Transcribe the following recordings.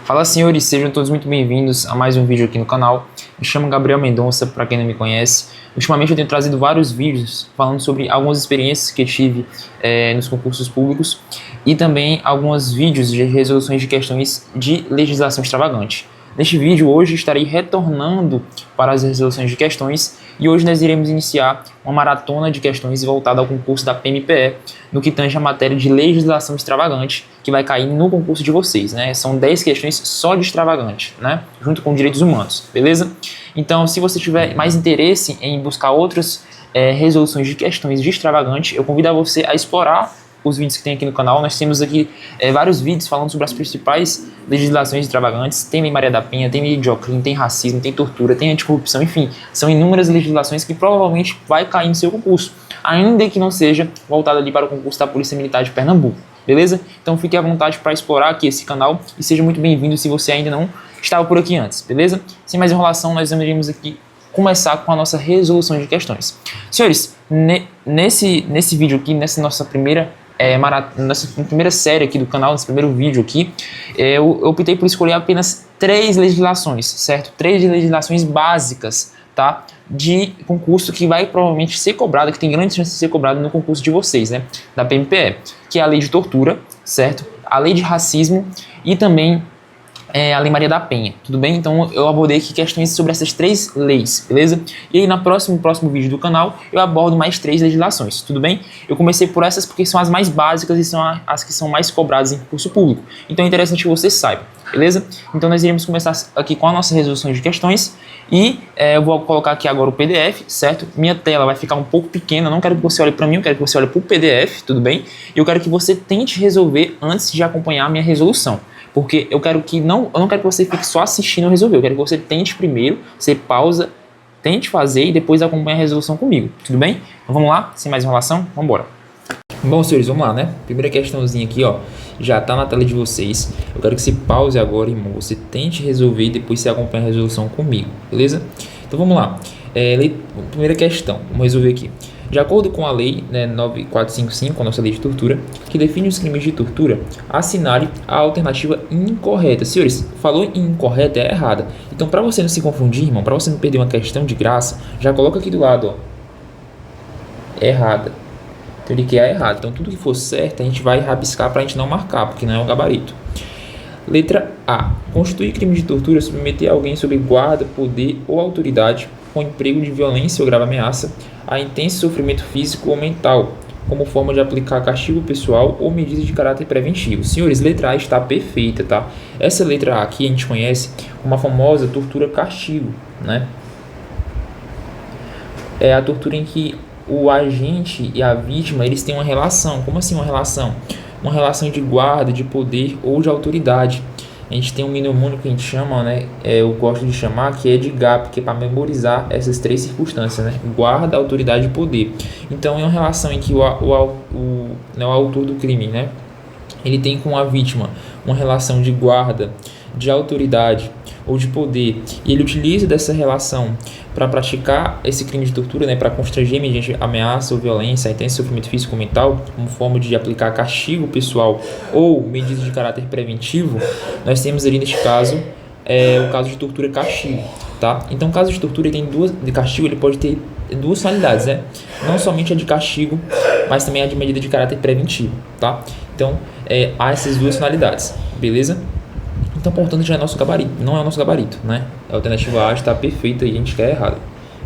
Fala, senhores, sejam todos muito bem-vindos a mais um vídeo aqui no canal. Me chamo Gabriel Mendonça, para quem não me conhece. Ultimamente eu tenho trazido vários vídeos falando sobre algumas experiências que eu tive nos concursos públicos e também alguns vídeos de resoluções de questões de legislação extravagante. Neste vídeo hoje estarei retornando para as resoluções de questões e hoje nós iremos iniciar uma maratona de questões voltada ao concurso da PMPE, no que tange a matéria de legislação extravagante, que vai cair no concurso de vocês, né? São 10 questões só de extravagante, né? Junto com direitos humanos, beleza? Então, se você tiver mais interesse em buscar outras resoluções de questões de extravagante, eu convido a você a explorar os vídeos que tem aqui no canal. Nós temos aqui vários vídeos falando sobre as principais legislações extravagantes. Tem Lei Maria da Penha, tem Lei de Ocrim, tem racismo, tem tortura, tem anticorrupção, enfim, são inúmeras legislações que provavelmente vai cair no seu concurso, ainda que não seja voltado ali para o concurso da Polícia Militar de Pernambuco, beleza? Então fique à vontade para explorar aqui esse canal e seja muito bem-vindo se você ainda não estava por aqui antes, beleza? Sem mais enrolação, nós iremos aqui começar com a nossa resolução de questões. Senhores, nesse vídeo aqui, nessa nossa primeira nessa primeira série aqui do canal, nesse primeiro vídeo aqui, eu optei por escolher apenas 3 legislações, certo? 3 legislações básicas, tá? De concurso que vai provavelmente ser cobrada, que tem grande chance de ser cobrada no concurso de vocês, né? Da PMPE, que é a lei de tortura, certo? A lei de racismo e também a Lei Maria da Penha, tudo bem? Então eu abordei aqui questões sobre essas 3 leis, beleza? E aí no próximo vídeo do canal eu abordo mais 3 legislações, tudo bem? Eu comecei por essas porque são as mais básicas e são as que são mais cobradas em concurso público. Então é interessante que você saiba, beleza? Então nós iremos começar aqui com a nossa resolução de questões e eu vou colocar aqui agora o PDF, certo? Minha tela vai ficar um pouco pequena, eu não quero que você olhe para mim, eu quero que você olhe para o PDF, tudo bem? E eu quero que você tente resolver antes de acompanhar a minha resolução. Porque eu não quero que você fique só assistindo resolver, eu quero que você tente primeiro, você pausa, tente fazer e depois acompanhe a resolução comigo, tudo bem? Então vamos lá, sem mais enrolação, vamos embora. Bom, senhores, vamos lá, né? Primeira questãozinha aqui, ó, já tá na tela de vocês. Eu quero que você pause agora, irmão, você tente resolver e depois você acompanha a resolução comigo, beleza? Então vamos lá. Primeira questão, vamos resolver aqui. De acordo com a lei 9455, a nossa lei de tortura, que define os crimes de tortura, assinale a alternativa incorreta. Senhores, falou em incorreta é errada. Então, para você não se confundir, irmão, para você não perder uma questão de graça, já coloca aqui do lado, ó, errada. Então, ele quer a errada. Então, tudo que for certo, a gente vai rabiscar para a gente não marcar, porque não é um gabarito. Letra A. Constitui crime de tortura submeter alguém sob guarda, poder ou autoridade com emprego de violência ou grave ameaça a intenso sofrimento físico ou mental, como forma de aplicar castigo pessoal ou medidas de caráter preventivo. Senhores, letra A está perfeita, tá? Essa letra A aqui a gente conhece como a famosa tortura-castigo, né? É a tortura em que o agente e a vítima, eles têm uma relação. Como assim uma relação? Uma relação de guarda, de poder ou de autoridade. A gente tem um mnemônico que a gente chama, né? Eu gosto de chamar, que é de GAP, que é para memorizar essas 3 circunstâncias, né? Guarda, autoridade e poder. Então, é uma relação em que o autor do crime, né? Ele tem com a vítima uma relação de guarda, de autoridade ou de poder, e ele utiliza dessa relação para praticar esse crime de tortura, né, para constranger mediante ameaça ou violência, intenso sofrimento físico ou mental, como forma de aplicar castigo pessoal ou medidas de caráter preventivo. Nós temos ali neste caso o caso de tortura-castigo, tá? Então, o caso de tortura de castigo, ele pode ter 2 finalidades, né? Não somente a de castigo, mas também a de medida de caráter preventivo, tá? Então, há essas 2 finalidades, beleza? Então, portanto, já é nosso gabarito, não é o nosso gabarito, né? A alternativa A está perfeita e a gente quer errada.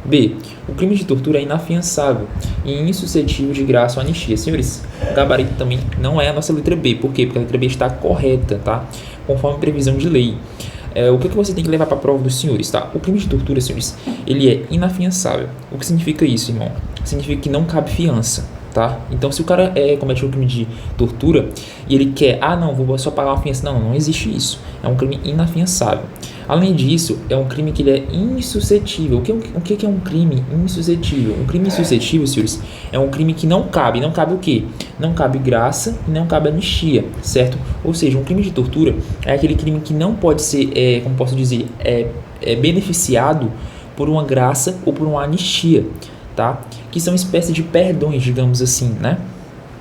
B. O crime de tortura é inafiançável e insuscetível de graça ou anistia. Senhores, o gabarito também não é a nossa letra B. Por quê? Porque a letra B está correta, tá? Conforme previsão de lei. O que você tem que levar para a prova dos senhores, tá? O crime de tortura, senhores, ele é inafiançável. O que significa isso, irmão? Significa que não cabe fiança, tá? Então, se o cara comete um crime de tortura e ele quer, não, vou só pagar uma fiança. Não existe isso. É um crime inafiançável. Além disso, é um crime que ele é insuscetível. O que é um crime insuscetível? Um crime insuscetível, senhores, é um crime que não cabe. Não cabe o quê? Não cabe graça e não cabe anistia, certo? Ou seja, um crime de tortura é aquele crime que não pode ser, como posso dizer, beneficiado por uma graça ou por uma anistia, tá? Que são espécies de perdões, digamos assim, né?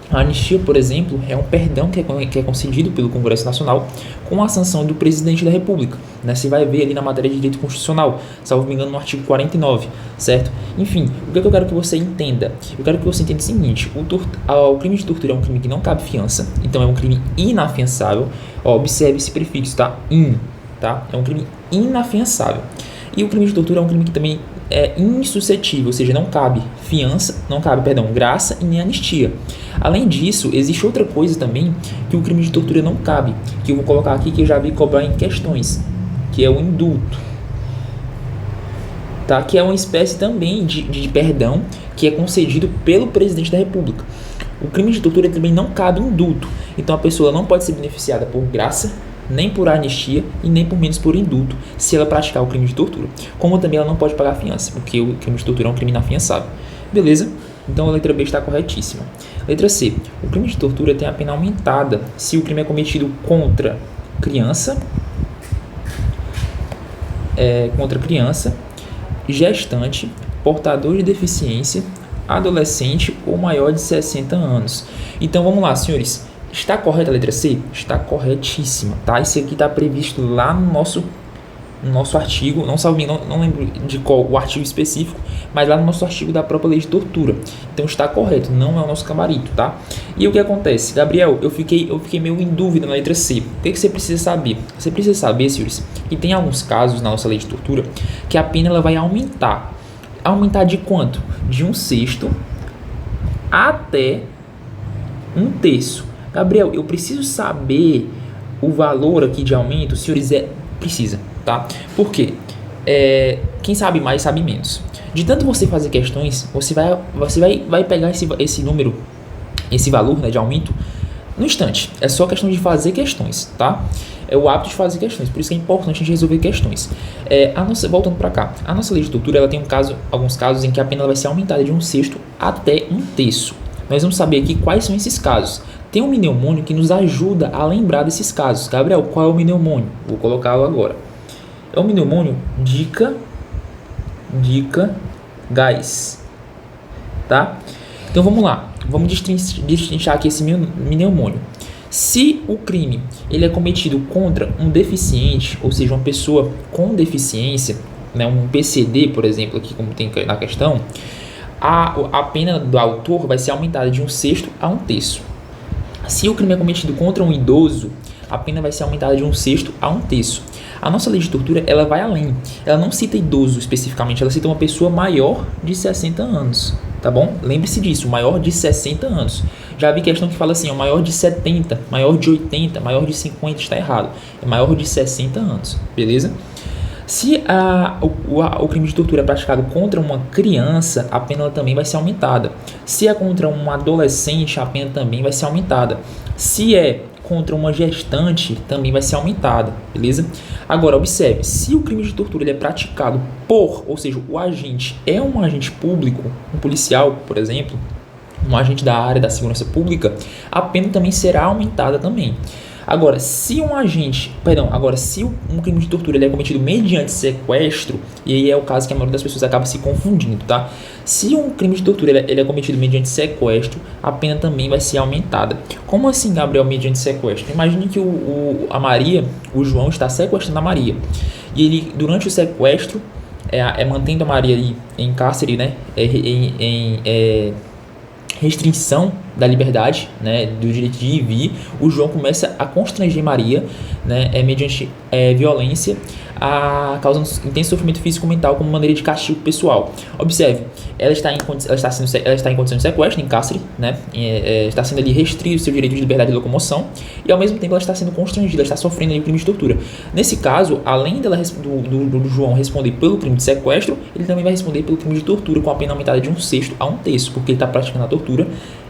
A anistia, por exemplo, é um perdão que é concedido pelo Congresso Nacional com a sanção do presidente da República, né? Você vai ver ali na matéria de direito constitucional, salvo me engano, no artigo 49, certo? Enfim, o que eu quero que você entenda? Eu quero que você entenda o seguinte: o crime de tortura é um crime que não cabe fiança, então é um crime inafiançável. Ó, observe esse prefixo, tá? Tá? É um crime inafiançável. E o crime de tortura é um crime que também é insuscetível, ou seja, não cabe fiança, graça e nem anistia. Além disso, existe outra coisa também que o crime de tortura não cabe, que eu vou colocar aqui, que eu já vi cobrar em questões, que é o indulto, tá? Que é uma espécie também de perdão que é concedido pelo presidente da República. O crime de tortura também não cabe indulto, então a pessoa não pode ser beneficiada por graça, nem por anistia e nem por menos por indulto, se ela praticar o crime de tortura. Como também ela não pode pagar fiança, porque o crime de tortura é um crime inafiançável. Beleza? Então a letra B está corretíssima. Letra C. O crime de tortura tem a pena aumentada se o crime é cometido contra criança, gestante, portador de deficiência, adolescente ou maior de 60 anos. Então vamos lá, senhores. Está correta a letra C? Está corretíssima, tá? Isso aqui está previsto lá no nosso artigo, não lembro de qual o artigo específico, mas lá no nosso artigo da própria lei de tortura. Então está correto, não é o nosso gabarito, tá? E o que acontece? Gabriel, eu fiquei meio em dúvida na letra C. O que você precisa saber? Você precisa saber, senhores, que tem alguns casos na nossa lei de tortura que a pena ela vai aumentar. Aumentar de quanto? De 1/6 até 1/3. Gabriel, eu preciso saber o valor aqui de aumento, senhores, precisa, tá? Por quê? Quem sabe mais sabe menos. De tanto você fazer questões, você vai pegar esse número, esse valor, né, de aumento no instante. É só questão de fazer questões, tá? É o hábito de fazer questões, por isso que é importante a gente resolver questões. Voltando para cá, a nossa lei de tortura ela tem alguns casos em que a pena vai ser aumentada de 1/6 até 1/3. Nós vamos saber aqui quais são esses casos. Tem um mnemônio que nos ajuda a lembrar desses casos. Gabriel, qual é o mnemônio? Vou colocá-lo agora. É o mnemônio dica, gás. Tá? Então vamos lá. Vamos destrinchar aqui esse mnemônio. Se o crime ele é cometido contra um deficiente, ou seja, uma pessoa com deficiência, né, um PCD, por exemplo, aqui como tem na questão, a pena do autor vai ser aumentada de 1/6 a 1/3. Se o crime é cometido contra um idoso, a pena vai ser aumentada de 1/6 a 1/3. A nossa lei de tortura, ela vai além. Ela não cita idoso especificamente, ela cita uma pessoa maior de 60 anos, tá bom? Lembre-se disso, maior de 60 anos. Já vi questão que fala assim, maior de 70, maior de 80, maior de 50, está errado. É maior de 60 anos, beleza? Se o crime de tortura é praticado contra uma criança, a pena também vai ser aumentada. Se é contra um adolescente, a pena também vai ser aumentada. Se é contra uma gestante, também vai ser aumentada, beleza? Agora, observe, se o crime de tortura ele é praticado ou seja, o agente é um agente público, um policial, por exemplo, um agente da área da segurança pública, a pena também será aumentada também. Agora, se um crime de tortura ele é cometido mediante sequestro, e aí é o caso que a maioria das pessoas acaba se confundindo, tá? Se um crime de tortura ele é cometido mediante sequestro, a pena também vai ser aumentada. Como assim, Gabriel, mediante sequestro? Imagine que o João está sequestrando a Maria. E ele, durante o sequestro, mantendo a Maria ali em cárcere, né? Restrição da liberdade, né, do direito de ir e vir, o João começa a constranger Maria, né, mediante violência, causando intenso sofrimento físico e mental como maneira de castigo pessoal. Observe, ela está em condição de sequestro, em cárcere, né, está sendo ali restrito o seu direito de liberdade de locomoção e ao mesmo tempo ela está sendo constrangida, ela está sofrendo ali crime de tortura. Nesse caso, além do João responder pelo crime de sequestro, ele também vai responder pelo crime de tortura com a pena aumentada de 1/6 a 1/3, porque ele está praticando a tortura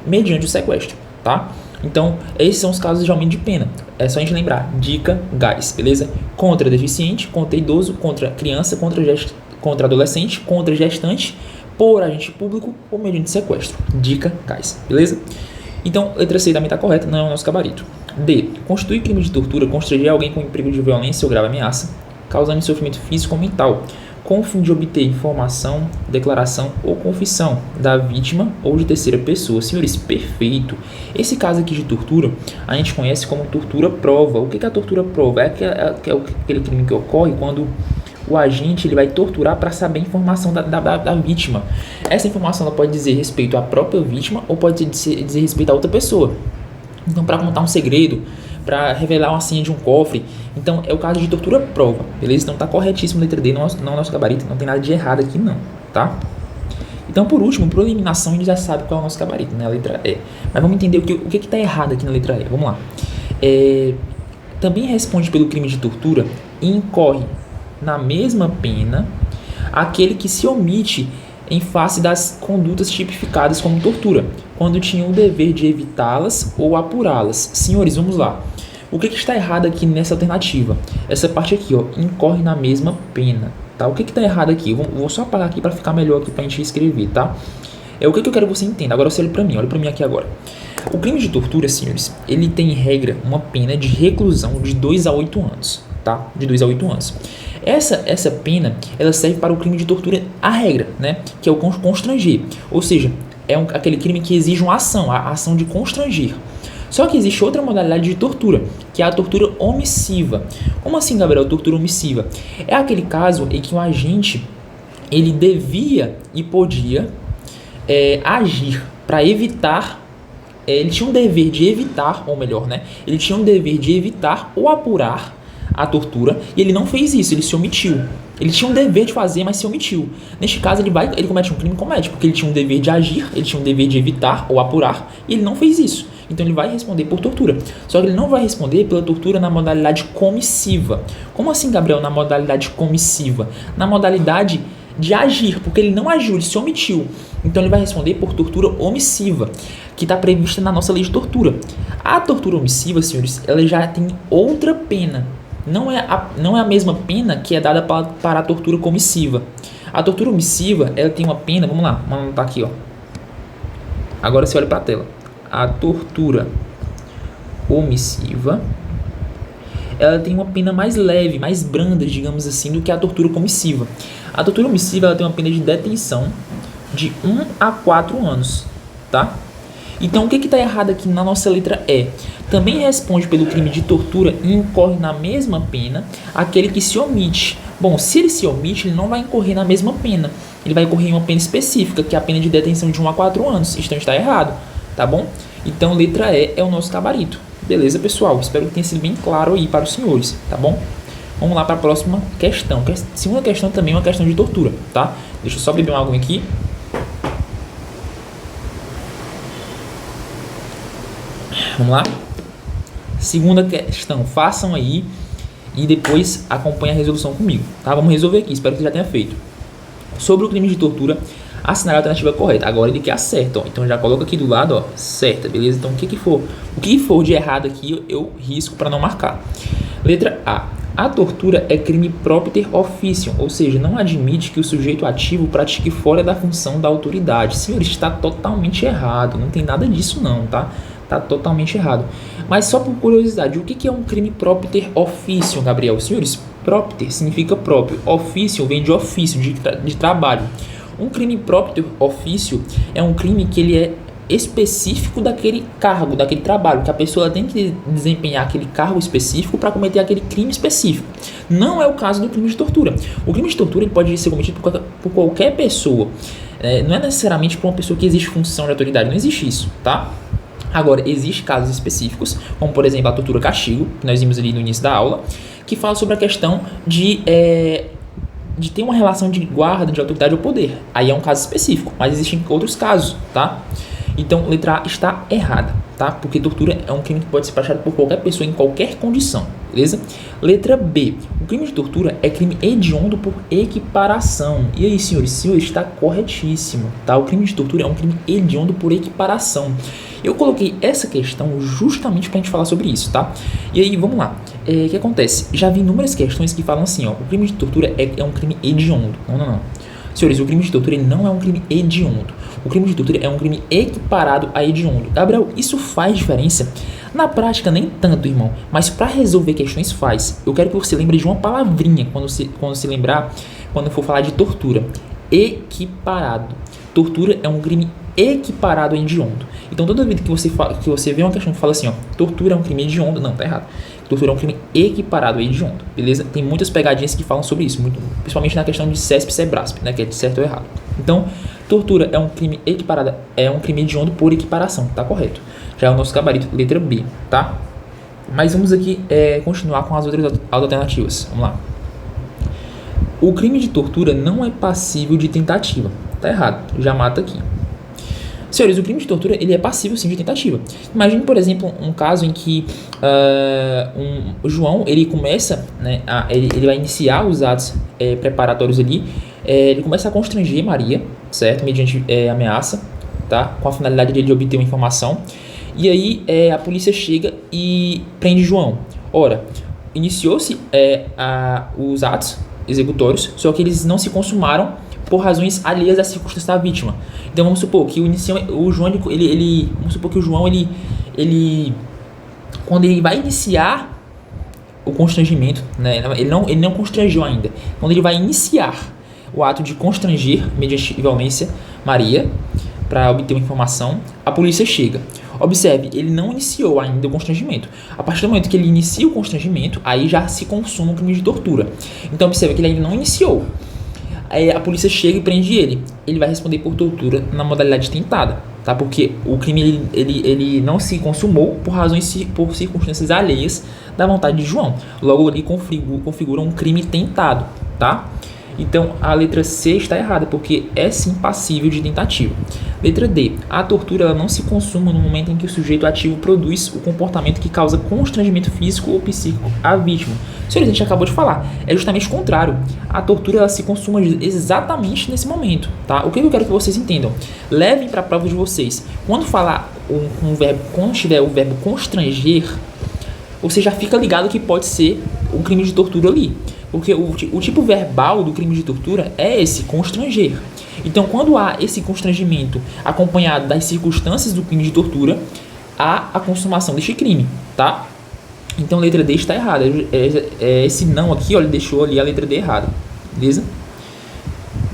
mediante o sequestro, tá? Então, esses são os casos de aumento de pena. É só a gente lembrar, dica, gás, beleza? Contra deficiente, contra idoso, contra criança, contra adolescente, contra gestante, por agente público ou mediante sequestro. Dica, gás, beleza? Então, letra C também está correta, não é o nosso gabarito. D. Constitui crime de tortura, constranger alguém com perigo de violência ou grave ameaça, causando sofrimento físico ou mental, com o fim de obter informação, declaração ou confissão da vítima ou de terceira pessoa. Senhores, perfeito. Esse caso aqui de tortura, a gente conhece como tortura-prova. O que é a tortura-prova? É aquele crime que ocorre quando o agente ele vai torturar para saber a informação da vítima. Essa informação ela pode dizer respeito à própria vítima ou pode dizer respeito a outra pessoa. Então, para contar um segredo, para revelar uma senha de um cofre. Então, é o caso de tortura-prova, beleza? Então, tá corretíssimo a letra D, não é o nosso gabarito, não tem nada de errado aqui não, tá? Então, por último, por eliminação, a gente já sabe qual é o nosso gabarito, né? A letra E. Mas vamos entender o que tá errado aqui na letra E. Vamos lá. Também responde pelo crime de tortura e incorre na mesma pena aquele que se omite em face das condutas tipificadas como tortura, quando tinha o dever de evitá-las ou apurá-las. Senhores, vamos lá. O que está errado aqui nessa alternativa? Essa parte aqui, ó, incorre na mesma pena, tá? O que está errado aqui? Vou só apagar aqui para ficar melhor aqui para a gente escrever, tá? O que eu quero que você entenda. Agora você olha para mim aqui agora. O crime de tortura, senhores, ele tem em regra uma pena de reclusão de 2 a 8 anos, tá? De 2 a 8 anos. Essa pena, ela serve para o crime de tortura, a regra, né? Que é o constranger. Ou seja, aquele crime que exige uma ação, a ação de constranger. Só que existe outra modalidade de tortura, que é a tortura omissiva. Como assim, Gabriel, tortura omissiva? É aquele caso em que o agente, ele devia e podia agir para evitar, ele tinha um dever de evitar, ou melhor, né? Ele tinha um dever de evitar ou apurar a tortura, e ele não fez isso, ele se omitiu. Ele tinha um dever de fazer, mas se omitiu. Neste caso, ele comete um crime, porque ele tinha um dever de agir, ele tinha um dever de evitar ou apurar, e ele não fez isso. Então ele vai responder por tortura. Só que ele não vai responder pela tortura na modalidade comissiva. Como assim, Gabriel, na modalidade comissiva? Na modalidade de agir, porque ele não agiu, ele se omitiu. Então ele vai responder por tortura omissiva, que está prevista na nossa lei de tortura. A tortura omissiva, senhores, ela já tem outra pena. Não é a mesma pena que é dada para a tortura comissiva. A tortura omissiva, ela tem uma pena, vamos lá, vamos anotar aqui, ó. Agora você olha para a tela. A tortura omissiva, ela tem uma pena mais leve, mais branda, digamos assim, do que a tortura comissiva. A tortura omissiva, ela tem uma pena de detenção de 1 a 4 anos, tá? Então, o que está errado aqui na nossa letra E? Também responde pelo crime de tortura e incorre na mesma pena aquele que se omite. Bom, se ele se omite, ele não vai incorrer na mesma pena. Ele vai incorrer em uma pena específica, que é a pena de detenção de 1 a 4 anos. Então, está errado, tá bom? Então, letra E é o nosso gabarito. Beleza, pessoal? Espero que tenha sido bem claro aí para os senhores, tá bom? Vamos lá para a próxima questão. A segunda questão também é uma questão de tortura, tá? Deixa eu só beber uma água aqui. Vamos lá? Segunda questão, façam aí e depois acompanhem a resolução comigo, tá? Vamos resolver aqui, espero que você já tenha feito. Sobre o crime de tortura, assinale a alternativa correta. Agora ele quer a certa, ó. Então já coloca aqui do lado, ó, certa, beleza? Então o que for de errado aqui, eu risco para não marcar. Letra A. A tortura é crime propter officium, ou seja, não admite que o sujeito ativo pratique fora da função da autoridade. Senhores, está totalmente errado, não tem nada disso não, tá? Tá totalmente errado. Mas só por curiosidade, o que é um crime propter officium, Gabriel? Senhores, propter significa próprio, officium vem de ofício, de trabalho. Um crime propter officium é um crime que ele é específico daquele cargo, daquele trabalho, que a pessoa tem que desempenhar aquele cargo específico para cometer aquele crime específico. Não é o caso do crime de tortura. O crime de tortura ele pode ser cometido por qualquer pessoa. Não é necessariamente por uma pessoa que existe função de autoridade, não existe isso, tá? Agora, existem casos específicos, como por exemplo a tortura-castigo, que nós vimos ali no início da aula, que fala sobre a questão de ter uma relação de guarda, de autoridade ou poder. Aí é um caso específico, mas existem outros casos, tá? Então, letra A está errada, tá? Porque tortura é um crime que pode ser praticado por qualquer pessoa em qualquer condição, beleza? Letra B. O crime de tortura é crime hediondo por equiparação. E aí, senhores, está corretíssimo, tá? O crime de tortura é um crime hediondo por equiparação. Eu coloquei essa questão justamente pra gente falar sobre isso, tá? E aí, vamos lá. O que acontece? Já vi inúmeras questões que falam assim, ó. O crime de tortura é um crime hediondo. Não. Senhores, o crime de tortura ele não é um crime hediondo. O crime de tortura é um crime equiparado a hediondo. Gabriel, isso faz diferença? Na prática, nem tanto, irmão. Mas para resolver questões faz. Eu quero que você lembre de uma palavrinha quando se lembrar, quando for falar de tortura. Equiparado. Tortura é um crime equiparado a hediondo. Então, toda vez que você vê uma questão que fala assim, ó, tortura é um crime hediondo, não, tá errado. Tortura é um crime equiparado a hediondo, beleza? Tem muitas pegadinhas que falam sobre isso, principalmente na questão de CESP e SEBRASP, né, que é de certo ou errado. Então, tortura é um crime equiparado, é um crime hediondo por equiparação, tá correto. Já é o nosso gabarito, letra B, tá? Mas vamos aqui continuar com as outras alternativas. Vamos lá. O crime de tortura não é passível de tentativa. Tá errado, já mata aqui. Senhores, o crime de tortura ele é passível sim de tentativa. Imagine, por exemplo, um caso em que o João ele começa, né, ele vai iniciar os atos preparatórios ali, ele começa a constranger Maria, certo? Mediante ameaça, tá? Com a finalidade de obter uma informação. E aí a polícia chega e prende João. Ora, iniciou-se os atos executórios, só que eles não se consumaram por razões alheias à circunstância da vítima. Então vamos supor que o João quando ele vai iniciar o constrangimento, né, ele não constrangeu ainda. Quando ele vai iniciar o ato de constranger mediante violência Maria para obter uma informação, a polícia chega. Observe, ele não iniciou ainda o constrangimento. A partir do momento que ele inicia o constrangimento, aí já se consuma o crime de tortura. Então observe que ele ainda não iniciou. Aí a polícia chega e prende ele. Ele vai responder por tortura na modalidade tentada, tá? Porque o crime ele não se consumou por circunstâncias alheias da vontade de João. Logo ali configura um crime tentado, tá? Então a letra C está errada, porque é sim passível de tentativa. Letra D. A tortura ela não se consuma no momento em que o sujeito ativo produz o comportamento que causa constrangimento físico ou psíquico à vítima. Senhores, a gente acabou de falar. É justamente o contrário. A tortura ela se consuma exatamente nesse momento, tá? O que eu quero que vocês entendam? Levem para a prova de vocês. Quando quando tiver o verbo constranger, você já fica ligado que pode ser um crime de tortura ali. Porque o tipo verbal do crime de tortura é esse, constranger. Então, quando há esse constrangimento acompanhado das circunstâncias do crime de tortura, há a consumação deste crime, tá? Então, a letra D está errada. Esse não aqui, ó, ele deixou ali a letra D errada. Beleza?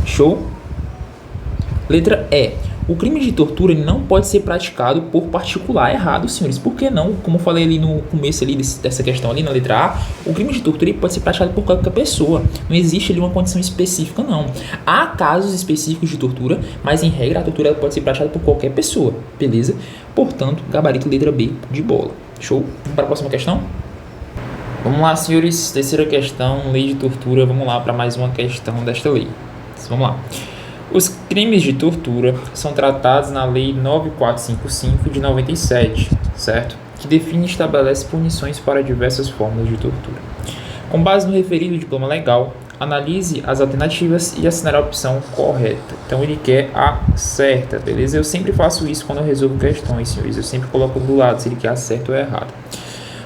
Show? Letra E. O crime de tortura ele não pode ser praticado por particular. Errado, senhores. Por que não? Como eu falei ali no começo ali dessa questão ali na letra A, o crime de tortura ele pode ser praticado por qualquer pessoa. Não existe ali uma condição específica, não. Há casos específicos de tortura, mas em regra a tortura pode ser praticada por qualquer pessoa. Beleza? Portanto, gabarito letra B de bola. Show? Vamos para a próxima questão? Vamos lá, senhores. Terceira questão, lei de tortura. Vamos lá para mais uma questão desta lei. Vamos lá. Os crimes de tortura são tratados na Lei 9455 de 97, certo? Que define e estabelece punições para diversas formas de tortura. Com base no referido diploma legal, analise as alternativas e assinale a opção correta. Então ele quer a certa, beleza? Eu sempre faço isso quando eu resolvo questões, senhores. Eu sempre coloco do lado se ele quer a certa ou errado.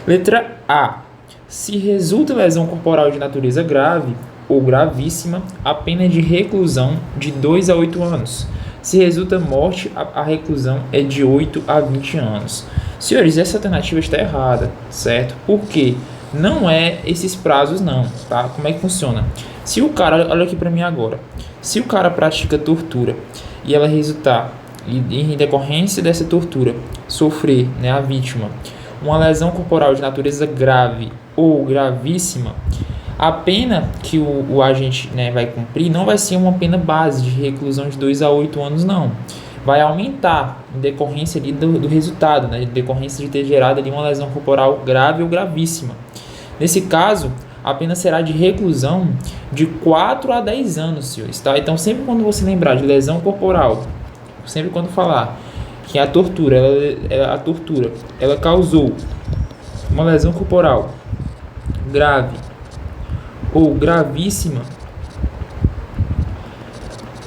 Letra A. Se resulta lesão corporal de natureza grave ou gravíssima, a pena de reclusão de 2 a 8 anos. Se resulta morte, a reclusão é de 8 a 20 anos. Senhores, essa alternativa está errada, certo? Por quê? Não é esses prazos não, tá? Como é que funciona? Se o cara, olha aqui para mim agora, se o cara pratica tortura e ela resultar, em decorrência dessa tortura, sofrer, né, a vítima, uma lesão corporal de natureza grave ou gravíssima, a pena que o agente, né, vai cumprir não vai ser uma pena base de reclusão de 2 a 8 anos, não. Vai aumentar em decorrência ali do resultado, né, em decorrência de ter gerado ali uma lesão corporal grave ou gravíssima. Nesse caso, a pena será de reclusão de 4 a 10 anos, senhores, tá? Então, sempre quando você lembrar de lesão corporal, sempre quando falar que a tortura ela causou uma lesão corporal grave ou gravíssima,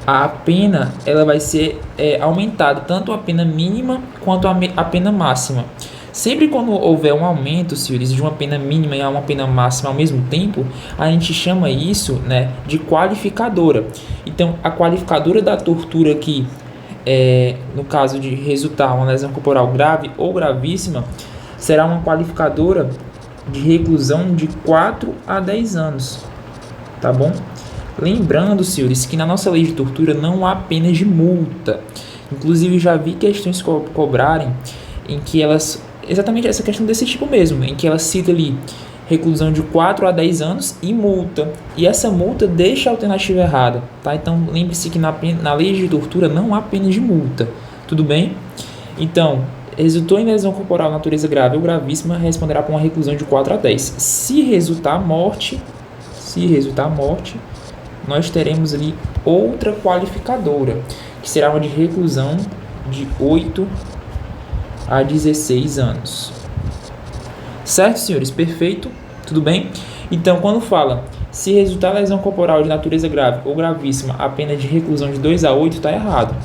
a pena ela vai ser aumentada, tanto a pena mínima quanto a pena máxima. Sempre quando houver um aumento, senhores, de uma pena mínima e uma pena máxima ao mesmo tempo, a gente chama isso, né, de qualificadora. Então, a qualificadora da tortura aqui, no caso de resultar uma lesão corporal grave ou gravíssima, será uma qualificadora de reclusão de 4 a 10 anos, tá bom? Lembrando, senhores, que na nossa lei de tortura não há pena de multa. Inclusive, já vi questões cobrarem em que elas... Exatamente essa questão desse tipo mesmo, em que ela cita ali reclusão de 4 a 10 anos e multa. E essa multa deixa a alternativa errada, tá? Então, lembre-se que na lei de tortura não há pena de multa. Tudo bem? Então, resultou em lesão corporal natureza grave ou gravíssima, responderá por uma reclusão de 4 a 10. Se resultar morte, nós teremos ali outra qualificadora, que será uma de reclusão de 8 a 16 anos. Certo, senhores? Perfeito? Tudo bem? Então, quando fala se resultar lesão corporal de natureza grave ou gravíssima, a pena de reclusão de 2 a 8 está errado.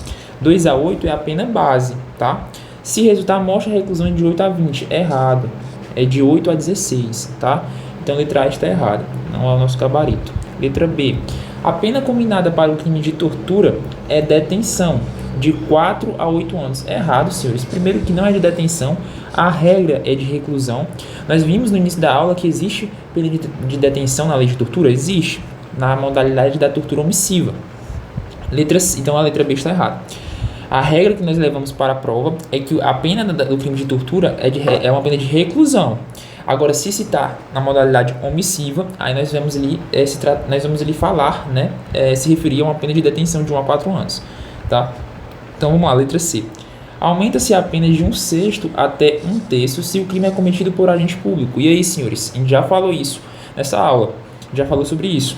2 a 8 é a pena base, tá? Se resultar morte, a reclusão é de 8 a 20. Errado. É de 8 a 16, tá? Então, letra A está errada. Não é o nosso gabarito. Letra B. A pena combinada para o crime de tortura é detenção de 4 a 8 anos. Errado, senhores. Primeiro que não é de detenção, a regra é de reclusão. Nós vimos no início da aula que existe pena de detenção na lei de tortura? Existe, na modalidade da tortura omissiva. Então a letra B está errada. A regra que nós levamos para a prova é que a pena do crime de tortura é uma pena de reclusão. Agora, se citar na modalidade omissiva, aí nós vamos ali falar, né, se referir a uma pena de detenção de 1 a 4 anos. Tá? Então vamos lá, letra C. Aumenta-se a pena de 1/6 até 1/3 se o crime é cometido por agente público. E aí, senhores, a gente já falou isso nessa aula, já falou sobre isso.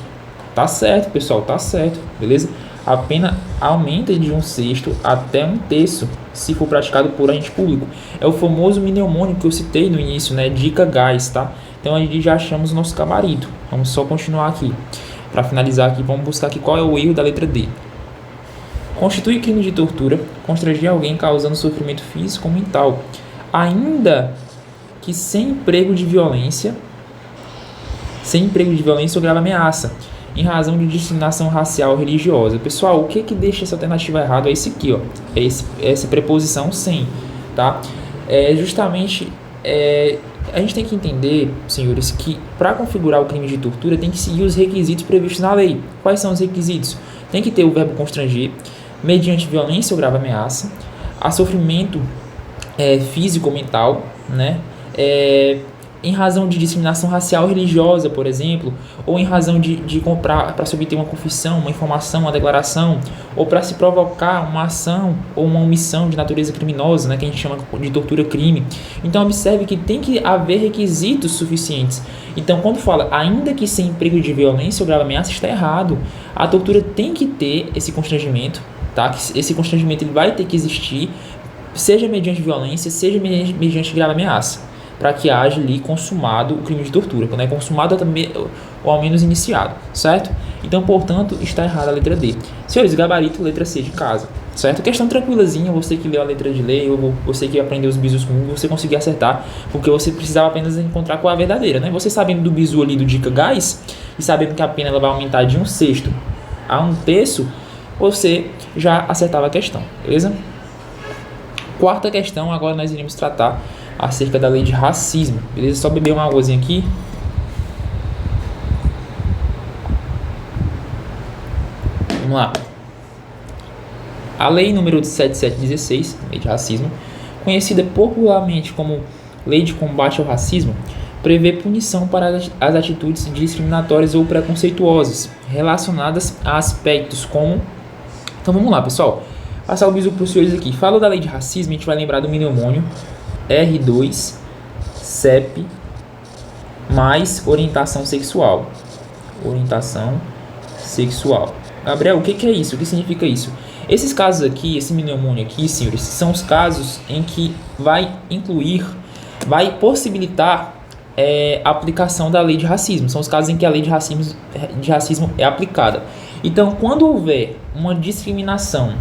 Tá certo, pessoal, tá certo, beleza? A pena aumenta de 1/6 até 1/3 se for praticado por agente público. É o famoso mnemônico que eu citei no início, né? Dica gás, tá? Então a gente já achamos o nosso gabarito. Vamos só continuar aqui. Para finalizar aqui, vamos buscar aqui qual é o erro da letra D. Constitui crime de tortura, constranger alguém causando sofrimento físico ou mental, ainda que sem emprego de violência ou grave ameaça, em razão de discriminação racial ou religiosa. Pessoal, o que deixa essa alternativa errada é esse aqui, ó, essa preposição sem, tá? Justamente, a gente tem que entender, senhores, que para configurar o crime de tortura tem que seguir os requisitos previstos na lei. Quais são os requisitos? Tem que ter o verbo constranger, mediante violência ou grave ameaça, a sofrimento físico ou mental, né? Em razão de discriminação racial ou religiosa, por exemplo, ou em razão de comprar para se obter uma confissão, uma informação, uma declaração, ou para se provocar uma ação ou uma omissão de natureza criminosa, né, que a gente chama de tortura-crime. Então, observe que tem que haver requisitos suficientes. Então, quando fala ainda que sem emprego de violência ou grave ameaça, está errado. A tortura tem que ter esse constrangimento, tá? Esse constrangimento ele vai ter que existir, seja mediante violência, seja mediante grave ameaça, para que haja ali consumado o crime de tortura, quando é consumado ou ao menos iniciado, certo? Então, portanto, está errada a letra D. Senhores, gabarito, letra C de casa, certo? Questão tranquilazinha, você que leu a letra de lei, ou você que aprendeu os bisus comigo, você conseguir acertar, porque você precisava apenas encontrar qual é a verdadeira, né? Você sabendo do bisu ali do dica gás, e sabendo que a pena ela vai aumentar de 1/6 a 1/3, você já acertava a questão, beleza? Quarta questão, agora nós iremos tratar acerca da lei de racismo, beleza? Só beber uma águazinha aqui. Vamos lá. A lei número 7716, lei de racismo, conhecida popularmente como Lei de Combate ao Racismo, prevê punição para as atitudes discriminatórias ou preconceituosas relacionadas a aspectos como... Então vamos lá, pessoal. Passar o bisu para os senhores aqui. Fala da lei de racismo, a gente vai lembrar do mnemônio R2, CEP, mais orientação sexual. Orientação sexual. Gabriel, o que é isso? O que significa isso? Esses casos aqui, esse mnemônio aqui, senhores, são os casos em que vai possibilitar a aplicação da lei de racismo. São os casos em que a lei de racismo é aplicada. Então, quando houver uma discriminação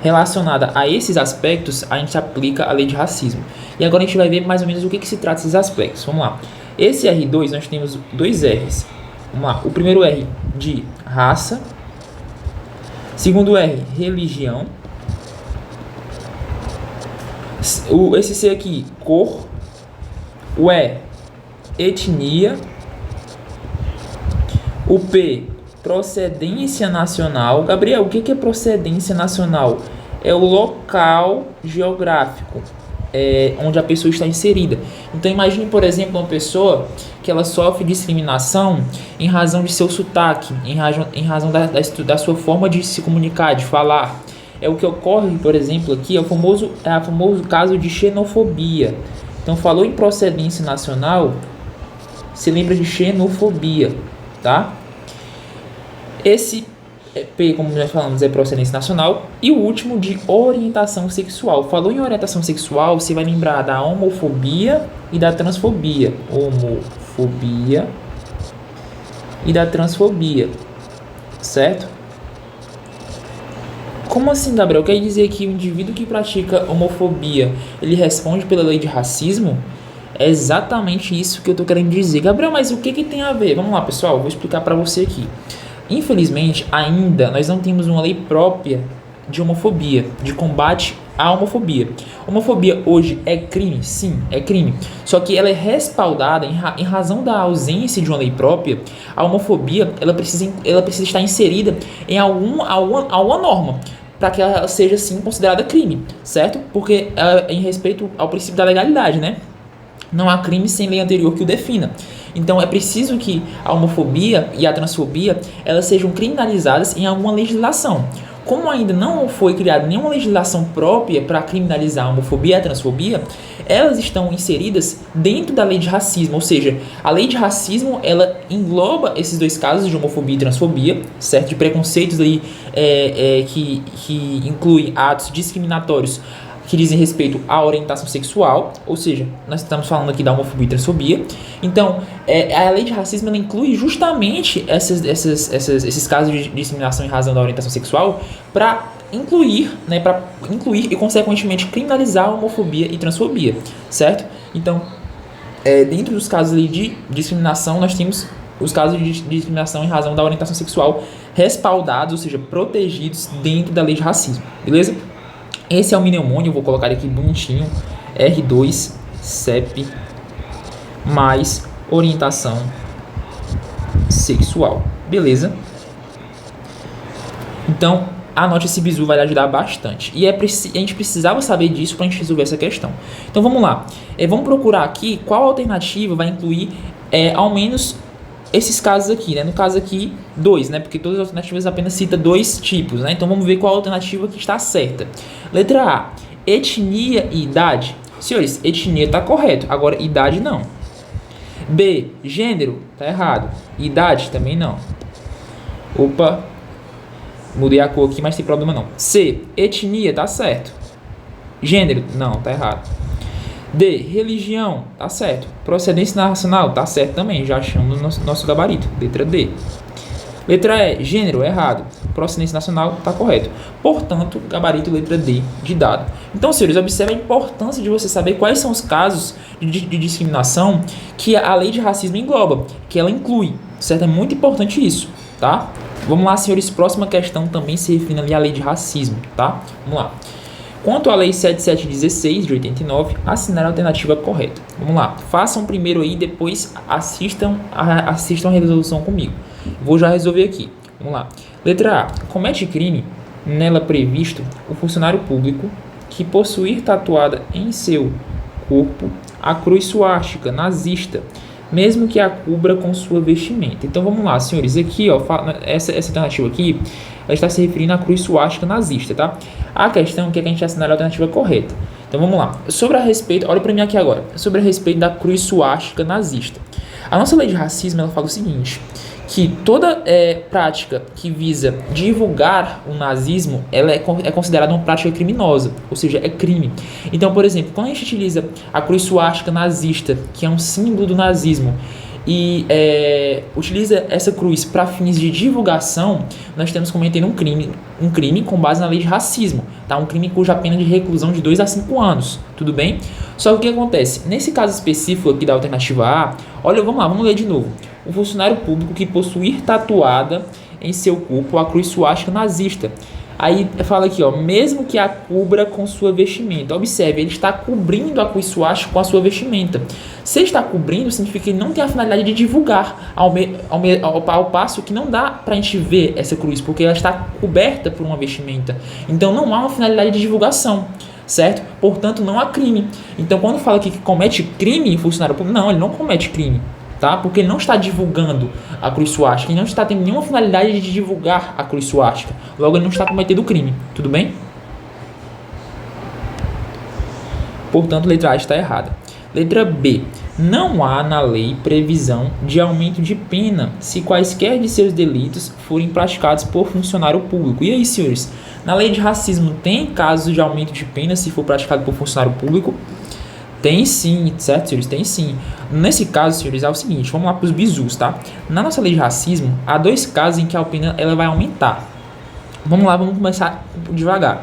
relacionada a esses aspectos, a gente aplica a lei de racismo. E agora a gente vai ver mais ou menos o que se trata desses aspectos. Vamos lá. Esse R2, nós temos dois R's. Vamos lá. O primeiro R de raça. Segundo R, religião. Esse C aqui, cor. O E, etnia. O P, procedência nacional. Gabriel, o que é procedência nacional? É o local geográfico onde a pessoa está inserida. Então imagine, por exemplo, uma pessoa que ela sofre discriminação em razão de seu sotaque, em razão da sua forma de se comunicar, de falar. É o que ocorre, por exemplo, aqui, é o famoso caso de xenofobia. Então, falou em procedência nacional, se lembra de xenofobia, tá? Esse P, como nós falamos, é procedência nacional. E o último de orientação sexual. Falou em orientação sexual, você vai lembrar da homofobia e da transfobia. Homofobia e da transfobia, certo? Como assim, Gabriel? Quer dizer que o indivíduo que pratica homofobia, ele responde pela lei de racismo? É exatamente isso que eu estou querendo dizer. Gabriel, mas o que tem a ver? Vamos lá, pessoal, vou explicar para você aqui. Infelizmente, ainda nós não temos uma lei própria de homofobia, de combate à homofobia. Homofobia hoje é crime? Sim, é crime. Só que ela é respaldada em razão da ausência de uma lei própria. A homofobia ela precisa estar inserida em alguma norma para que ela seja, sim, considerada crime, certo? Porque em respeito ao princípio da legalidade, né? Não há crime sem lei anterior que o defina. Então é preciso que a homofobia e a transfobia elas sejam criminalizadas em alguma legislação. Como ainda não foi criada nenhuma legislação própria para criminalizar a homofobia e a transfobia, elas estão inseridas dentro da lei de racismo, ou seja, a lei de racismo ela engloba esses dois casos de homofobia e transfobia, certo? De preconceitos ali, que incluem atos discriminatórios que dizem respeito à orientação sexual, ou seja, nós estamos falando aqui da homofobia e transfobia. Então, a lei de racismo ela inclui justamente esses casos de discriminação em razão da orientação sexual para incluir e, consequentemente, criminalizar a homofobia e transfobia, certo? Então, dentro dos casos ali de discriminação, nós temos os casos de discriminação em razão da orientação sexual respaldados, ou seja, protegidos dentro da lei de racismo, beleza? Esse é o mnemônio, eu vou colocar aqui bonitinho, R2, CEP, mais orientação sexual, beleza? Então, anote esse bizu, vai ajudar bastante. E a gente precisava saber disso para a gente resolver essa questão. Então, vamos lá. Vamos procurar aqui qual alternativa vai incluir ao menos esses casos aqui, né? No caso aqui, 2, né? Porque todas as alternativas apenas citam 2 tipos, né? Então vamos ver qual alternativa que está certa. Letra A, etnia e idade. Senhores, etnia está correto, agora idade não. B, gênero, está errado. Idade também não. Opa, mudei a cor aqui, mas tem problema não. C, etnia, está certo. Gênero, não, está errado. D, religião, tá certo. Procedência nacional, tá certo também, já achamos nosso gabarito. Letra D. Letra E, gênero, errado. Procedência nacional, tá correto. Portanto, gabarito letra D de dado. Então, senhores, observe a importância de você saber quais são os casos de discriminação que a lei de racismo engloba, que ela inclui, certo? É muito importante isso, tá? Vamos lá, senhores, próxima questão também se refere ali à lei de racismo, tá? Vamos lá. Quanto à Lei 7716 de 89, assinar a alternativa correta. Vamos lá, façam primeiro aí, depois assistam a resolução comigo. Vou já resolver aqui. Vamos lá. Letra A. Comete crime nela previsto o funcionário público que possuir tatuada em seu corpo a cruz suástica nazista, mesmo que a cubra com sua vestimenta. Então vamos lá, senhores. Aqui, ó, essa alternativa aqui, ela está se referindo à cruz suástica nazista, tá? A questão é que a gente assinar a alternativa correta. Então vamos lá. Sobre a respeito, olha para mim aqui agora. Sobre a respeito da cruz suástica nazista. A nossa lei de racismo, ela fala o seguinte, que toda prática que visa divulgar o nazismo, ela é considerada uma prática criminosa, ou seja, é crime. Então, por exemplo, quando a gente utiliza a cruz suástica nazista, que é um símbolo do nazismo, e utiliza essa cruz para fins de divulgação, nós estamos cometendo um crime com base na lei de racismo, tá? Um crime cuja pena de reclusão de 2 a 5 anos, tudo bem? Só que o que acontece? Nesse caso específico aqui da alternativa A, olha, vamos lá, vamos ler de novo. O funcionário público que possuir tatuada em seu corpo a cruz suástica nazista. Aí fala aqui, ó, mesmo que a cubra com sua vestimenta. Observe, ele está cobrindo a cruz suástica com a sua vestimenta. Se está cobrindo, significa que ele não tem a finalidade de divulgar, ao passo que não dá para a gente ver essa cruz, porque ela está coberta por uma vestimenta. Então não há uma finalidade de divulgação, certo? Portanto, não há crime. Então, quando fala aqui que comete crime em funcionário público, não, ele não comete crime, tá? Porque ele não está divulgando a cruz suástica, ele não está tendo nenhuma finalidade de divulgar a cruz suástica. Logo, ele não está cometendo crime, tudo bem? Portanto, letra A está errada. Letra B. Não há na lei previsão de aumento de pena se quaisquer de seus delitos forem praticados por funcionário público. E aí, senhores? Na lei de racismo tem casos de aumento de pena se for praticado por funcionário público? Tem sim, certo, senhores? Tem sim. Nesse caso, senhores, é o seguinte, vamos lá para os bizus, tá? Na nossa lei de racismo, há 2 casos em que a pena ela vai aumentar. Vamos lá, vamos começar devagar.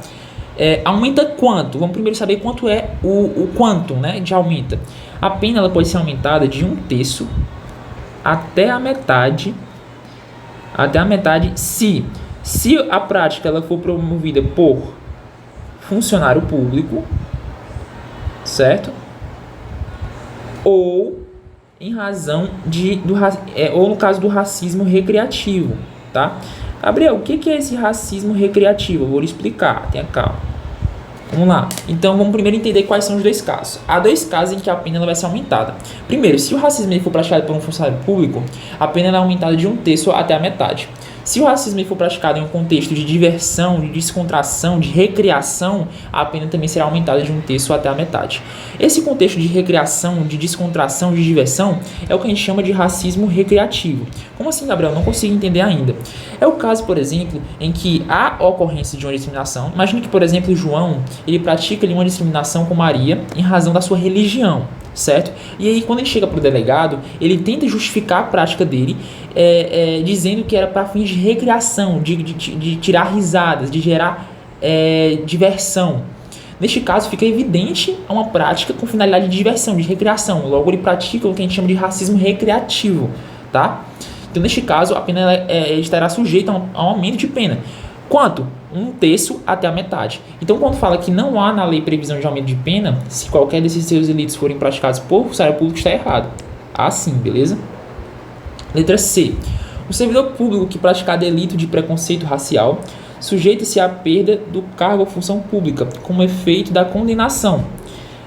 Aumenta quanto? Vamos primeiro saber quanto é o quanto, né, de aumenta. A pena ela pode ser aumentada de 1/3 até a metade, se a prática ela for promovida por funcionário público, certo? Ou em razão ou no caso do racismo recreativo, tá? Gabriel, o que é esse racismo recreativo? Eu vou lhe explicar, tenha calma. Vamos lá. Então, vamos primeiro entender quais são os 2 casos. Há 2 casos em que a pena ela vai ser aumentada. Primeiro, se o racismo ele for praticado por um funcionário público, a pena ela é aumentada de 1/3 até a metade. Se o racismo ele for praticado em um contexto de diversão, de descontração, de recreação, a pena também será aumentada de 1/3 até a metade. Esse contexto de recreação, de descontração, de diversão, é o que a gente chama de racismo recreativo. Como assim, Gabriel? Não consigo entender ainda. É o caso, por exemplo, em que há ocorrência de uma discriminação. Imagine que, por exemplo, João, ele pratica ali uma discriminação com Maria em razão da sua religião, certo? E aí, quando ele chega para o delegado, ele tenta justificar a prática dele, dizendo que era para fins de recreação, de tirar risadas, de gerar diversão. Neste caso, fica evidente uma prática com finalidade de diversão, de recreação. Logo, ele pratica o que a gente chama de racismo recreativo, tá? Então, neste caso, a pena estará sujeita a um aumento de pena. Quanto? 1/3 até a metade. Então, quando fala que não há na lei previsão de aumento de pena, se qualquer desses seus delitos forem praticados por funcionário público, está errado. Sim, beleza? Letra C. O servidor público que praticar delito de preconceito racial sujeita-se à perda do cargo ou função pública, como efeito da condenação,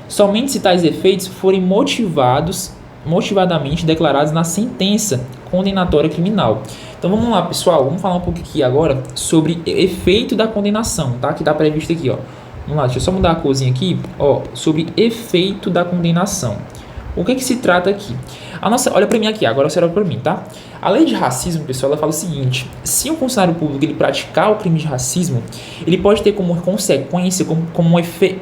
somente se tais efeitos forem motivadamente declarados na sentença condenatória criminal. Então vamos lá, pessoal, vamos falar um pouco aqui agora sobre efeito da condenação, tá? Que está previsto aqui, ó. Vamos lá, deixa eu só mudar a corzinha aqui, ó, sobre efeito da condenação. O que se trata aqui? Olha para mim aqui, agora você olha para mim, tá? A lei de racismo, pessoal, ela fala o seguinte: se um funcionário público ele praticar o crime de racismo, ele pode ter como consequência, como um efeito.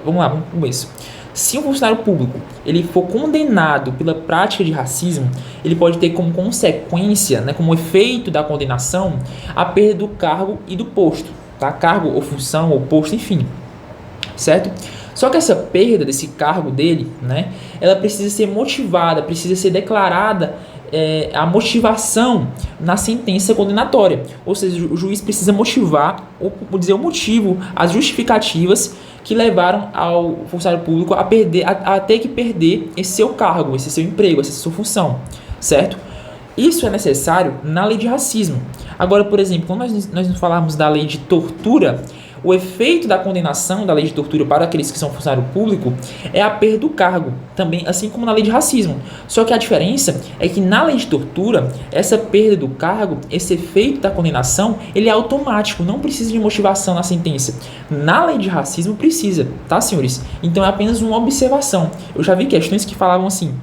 Vamos lá, vamos começar. Se um funcionário público ele for condenado pela prática de racismo, ele pode ter como consequência, né, como efeito da condenação, a perda do cargo e do posto, tá? Cargo ou função ou posto, enfim, certo? Só que essa perda desse cargo dele, né, ela precisa ser motivada, precisa ser declarada a motivação na sentença condenatória. Ou seja, o juiz precisa motivar, ou dizer o motivo, as justificativas que levaram ao funcionário público a ter que perder esse seu cargo, esse seu emprego, essa sua função, certo? Isso é necessário na lei de racismo. Agora, por exemplo, quando nós falarmos da lei de tortura, o efeito da condenação da lei de tortura para aqueles que são funcionário público é a perda do cargo, também assim como na lei de racismo. Só que a diferença é que na lei de tortura, essa perda do cargo, esse efeito da condenação, ele é automático, não precisa de motivação na sentença. Na lei de racismo precisa, tá, senhores? Então é apenas uma observação. Eu já vi questões que falavam assim: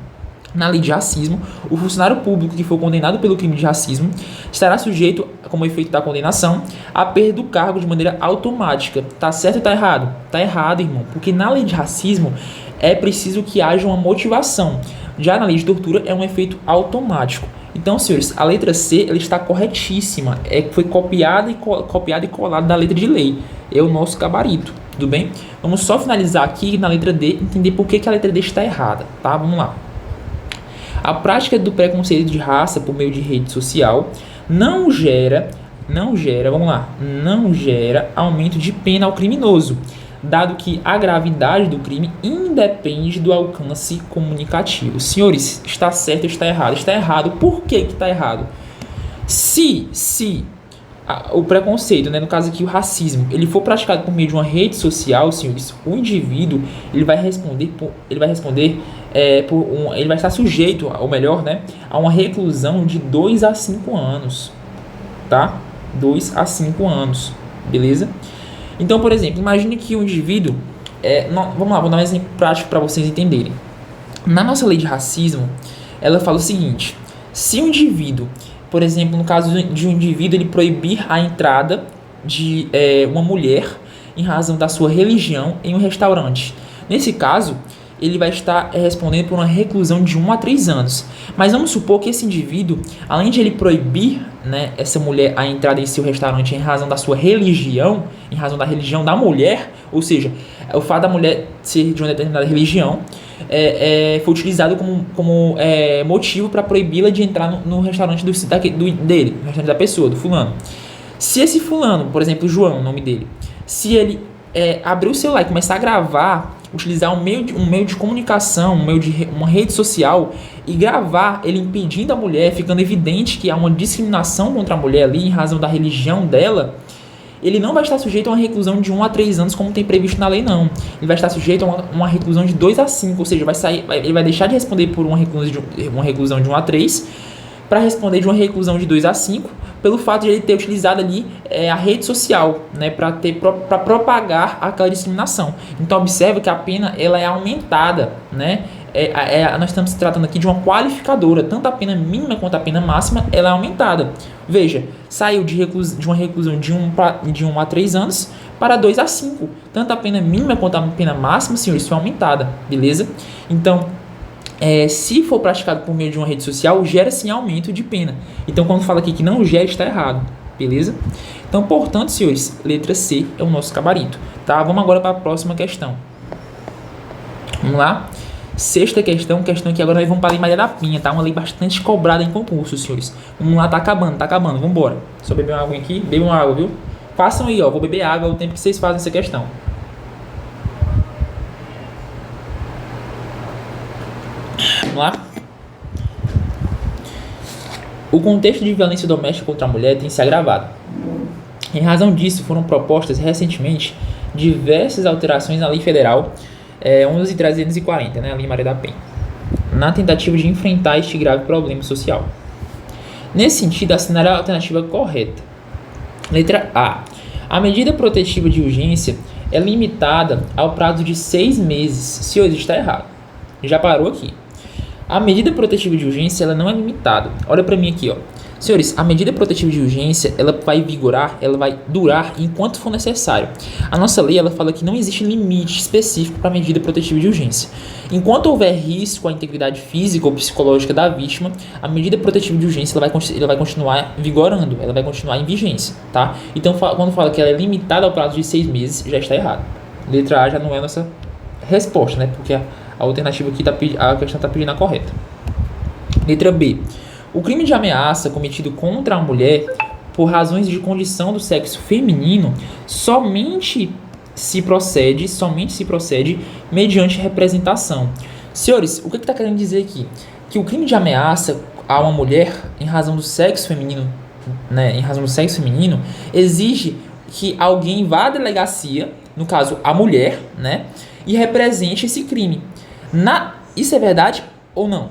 na lei de racismo, o funcionário público que for condenado pelo crime de racismo estará sujeito, como efeito da condenação, à perda do cargo de maneira automática. Tá certo ou tá errado? Tá errado, irmão, porque na lei de racismo é preciso que haja uma motivação. Já na lei de tortura é um efeito automático. Então, senhores, a letra C ela está corretíssima. Foi copiada e colada da letra de lei. É o nosso gabarito, tudo bem? Vamos só finalizar aqui na letra D, entender por que a letra D está errada, tá? Vamos lá. A prática do preconceito de raça por meio de rede social não gera não gera aumento de pena ao criminoso, dado que a gravidade do crime independe do alcance comunicativo. Senhores, está certo ou está errado? Está errado. Por que que está errado? Se o preconceito, né, no caso aqui o racismo, ele for praticado por meio de uma rede social, senhores, o indivíduo ele vai estar sujeito, ou melhor, né, a uma reclusão de 2 a 5 anos, tá? 2 a 5 anos, beleza? Então, por exemplo, imagine que o indivíduo, vamos lá, vou dar um exemplo prático para vocês entenderem. Na nossa lei de racismo, ela fala o seguinte: se um indivíduo, por exemplo, no caso de um indivíduo, ele proibir a entrada de uma mulher em razão da sua religião em um restaurante. Nesse caso, ele vai estar respondendo por uma reclusão de 1 a 3 anos. Mas vamos supor que esse indivíduo, além de ele proibir, né, essa mulher a entrada em seu restaurante em razão da sua religião, em razão da religião da mulher, ou seja, o fato da mulher ser de uma determinada religião, foi utilizado como motivo para proibi-la de entrar no restaurante dele, no restaurante da pessoa, do fulano. Se esse fulano, por exemplo, João, o nome dele, se ele abrir o celular e começar a gravar, utilizar um meio de comunicação, uma rede social e gravar ele impedindo a mulher, ficando evidente que há uma discriminação contra a mulher ali em razão da religião dela, ele não vai estar sujeito a uma reclusão de 1 a 3 anos como tem previsto na lei, não. Ele vai estar sujeito a uma reclusão de 2 a 5, ou seja, ele vai deixar de responder por uma reclusão de 1 a 3 para responder de uma reclusão de 2 a 5 pelo fato de ele ter utilizado ali a rede social, né, para propagar aquela discriminação. Então observe que a pena ela é aumentada, né? Nós estamos tratando aqui de uma qualificadora, tanto a pena mínima quanto a pena máxima ela é aumentada. Veja, saiu de uma reclusão de 1 a 3 anos para 2 a 5. Tanto a pena mínima quanto a pena máxima, senhores, foi aumentada, beleza? Então, se for praticado por meio de uma rede social, gera sim aumento de pena. Então, quando fala aqui que não gera, está errado, beleza? Então, portanto, senhores, letra C é o nosso gabarito, tá? Vamos agora para a próxima questão. Vamos lá? Sexta questão que agora nós vamos para a Lei Maria da Penha, tá? Uma lei bastante cobrada em concurso, senhores. Vamos lá, tá acabando, vamos embora. Só beber uma água aqui, bebam uma água, viu? Façam aí, ó, vou beber água o tempo que vocês fazem essa questão. Vamos lá? O contexto de violência doméstica contra a mulher tem se agravado. Em razão disso, foram propostas recentemente diversas alterações na Lei Federal 11.340, né, a Lei Maria da Penha, na tentativa de enfrentar este grave problema social. Nesse sentido, assinale a alternativa correta. Letra A. A medida protetiva de urgência é limitada ao prazo de 6 meses. Senhores, está errado. Já parou aqui. A medida protetiva de urgência ela não é limitada. Olha para mim aqui, ó. Senhores, a medida protetiva de urgência ela vai vigorar, ela vai durar enquanto for necessário. A nossa lei ela fala que não existe limite específico para a medida protetiva de urgência. Enquanto houver risco à integridade física ou psicológica da vítima, a medida protetiva de urgência ela vai continuar vigorando, ela vai continuar em vigência, tá? Então, quando fala que ela é limitada ao prazo de 6 meses, já está errado. Letra A já não é a nossa resposta, né? Porque a alternativa aqui a questão está pedindo a correta. Letra B. O crime de ameaça cometido contra a mulher por razões de condição do sexo feminino somente se procede mediante representação. Senhores, o que está querendo dizer aqui? Que o crime de ameaça a uma mulher em razão do sexo feminino, né, exige que alguém vá à delegacia, no caso a mulher, né, e represente esse crime. Isso é verdade ou não?